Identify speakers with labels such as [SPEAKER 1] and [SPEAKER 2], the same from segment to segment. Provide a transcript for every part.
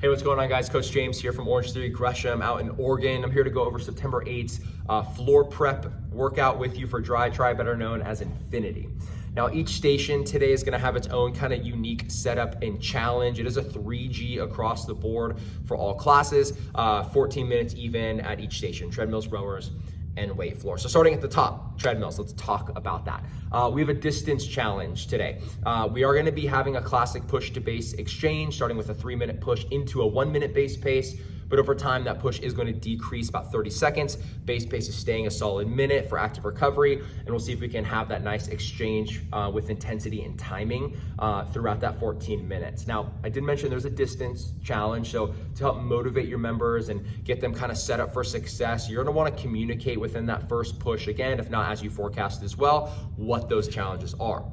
[SPEAKER 1] Hey, what's going on, guys? Coach James here from Orange Theory Gresham out in Oregon. I'm here to go over September 8th's floor prep workout with you for DriTri, better known as Infinity. Now, each station today is gonna have its own kind of unique setup and challenge. It is a 3G across the board for all classes, 14 minutes even at each station, treadmills, rowers, and weight floor. So starting at the top, treadmills, let's talk about that. We have a distance challenge today. We are gonna be having a classic push to base exchange, starting with a 3-minute push into a 1-minute base pace. But over time, that push is going to decrease about 30 seconds. Base pace is staying a solid minute for active recovery. And we'll see if we can have that nice exchange with intensity and timing throughout that 14 minutes. Now, I did mention there's a distance challenge. So to help motivate your members and get them kind of set up for success, you're gonna wanna communicate within that first push, again, if not as you forecast as well, what those challenges are.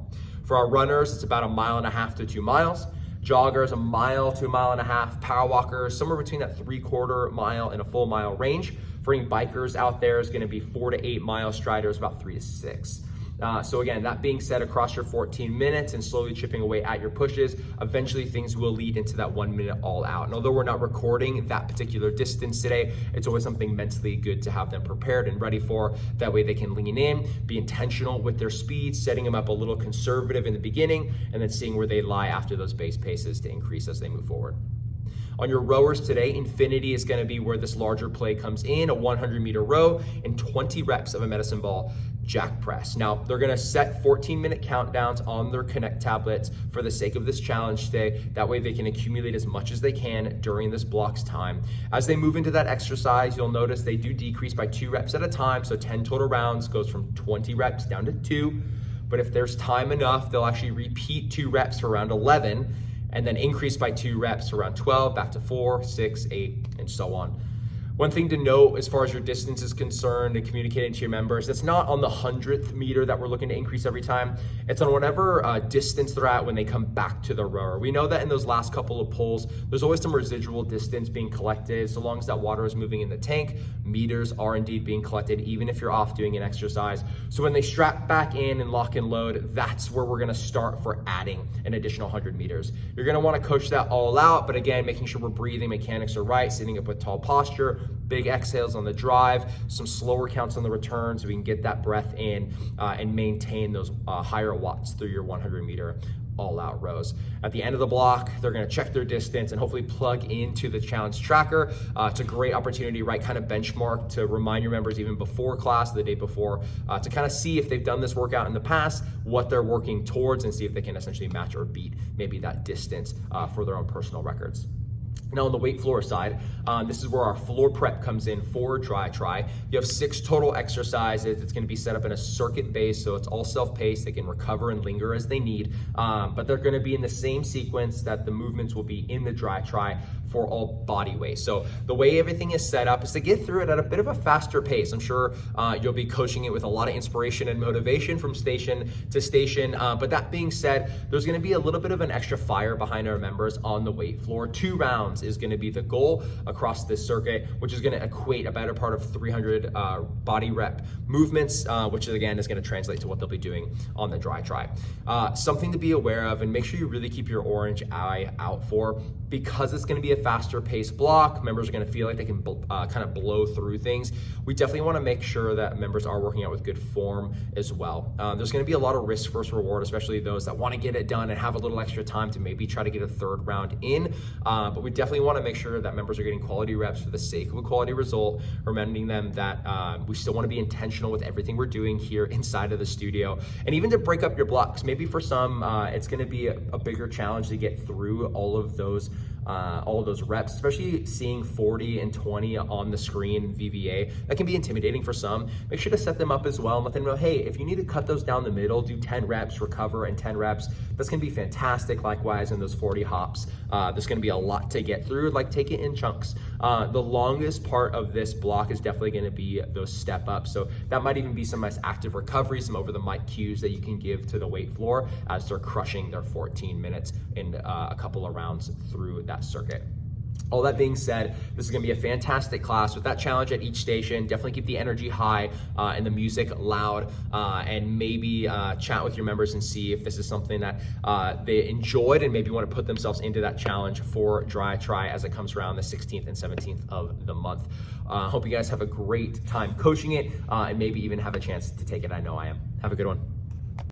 [SPEAKER 1] For our runners, it's about 1.5 miles to 2 miles. Joggers, 1 mile to 1.5 miles, power walkers, somewhere between that 3/4 mile and a full mile range. For any bikers out there, is gonna be 4 to 8 miles, striders about 3 to 6. So again, that being said, across your 14 minutes and slowly chipping away at your pushes, eventually things will lead into that 1 minute all out. And although we're not recording that particular distance today, it's always something mentally good to have them prepared and ready for. That way they can lean in, be intentional with their speed, setting them up a little conservative in the beginning, and then seeing where they lie after those base paces to increase as they move forward. On your rowers today, Infinity is gonna be where this larger play comes in, a 100-meter row and 20 reps of a medicine ball jack press. Now, they're gonna set 14-minute countdowns on their Connect tablets for the sake of this challenge today. That way they can accumulate as much as they can during this block's time. As they move into that exercise, you'll notice they do decrease by 2 reps at a time, so 10 total rounds goes from 20 reps down to 2. But if there's time enough, they'll actually repeat 2 reps for round 11, and then increase by 2 reps for round 12, back to 4, 6, 8, and so on. One thing to note as far as your distance is concerned and communicating to your members, it's not on the 100th meter that we're looking to increase every time. It's on whatever distance they're at when they come back to the rower. We know that in those last couple of pulls, there's always some residual distance being collected. So long as that water is moving in the tank, meters are indeed being collected, even if you're off doing an exercise. So when they strap back in and lock and load, that's where we're gonna start for adding an additional 100 meters. You're gonna wanna coach that all out, but again, making sure we're breathing, mechanics are right, sitting up with tall posture, big exhales on the drive, some slower counts on the return so we can get that breath in and maintain those higher watts through your 100-meter all-out rows. At the end of the block, they're gonna check their distance and hopefully plug into the challenge tracker. It's a great opportunity, right, kind of benchmark to remind your members even before class, the day before, to kind of see if they've done this workout in the past, what they're working towards, and see if they can essentially match or beat maybe that distance for their own personal records. Now on the weight floor side, this is where our floor prep comes in for DriTri. You have 6 total exercises. It's gonna be set up in a circuit base, so it's all self-paced. They can recover and linger as they need, but they're gonna be in the same sequence that the movements will be in the DriTri for all body weight. So the way everything is set up is to get through it at a bit of a faster pace. I'm sure you'll be coaching it with a lot of inspiration and motivation from station to station, but that being said, there's gonna be a little bit of an extra fire behind our members on the weight floor. 2 rounds is gonna be the goal across this circuit, which is gonna equate a better part of 300 body rep movements, which again is gonna translate to what they'll be doing on the DriTri. Something to be aware of, and make sure you really keep your orange eye out for, because it's gonna be a faster paced block, members are gonna feel like they can kind of blow through things. We definitely wanna make sure that members are working out with good form as well. There's gonna be a lot of risk versus reward, especially those that wanna get it done and have a little extra time to maybe try to get a 3rd round in, but we definitely wanna make sure that members are getting quality reps for the sake of a quality result, reminding them that we still wanna be intentional with everything we're doing here inside of the studio. And even to break up your blocks, maybe for some, it's gonna be a bigger challenge to get through all of those reps, especially seeing 40 and 20 on the screen VVA. That can be intimidating for some. Make sure to set them up as well and let them know, hey, if you need to cut those down the middle, do 10 reps, recover, and 10 reps. That's gonna be fantastic. Likewise, in those 40 hops, there's gonna be a lot to get through, like take it in chunks. The longest part of this block is definitely gonna be those step ups. So that might even be some nice active recovery, some over the mic cues that you can give to the weight floor as they're crushing their 14 minutes in a couple of rounds through that circuit. All that being said, this is gonna be a fantastic class with that challenge at each station. Definitely keep the energy high and the music loud, and maybe chat with your members and see if this is something that they enjoyed and maybe want to put themselves into that challenge for DriTri as it comes around the 16th and 17th of the month. Hope you guys have a great time coaching it and maybe even have a chance to take it. I know I am. Have a good one.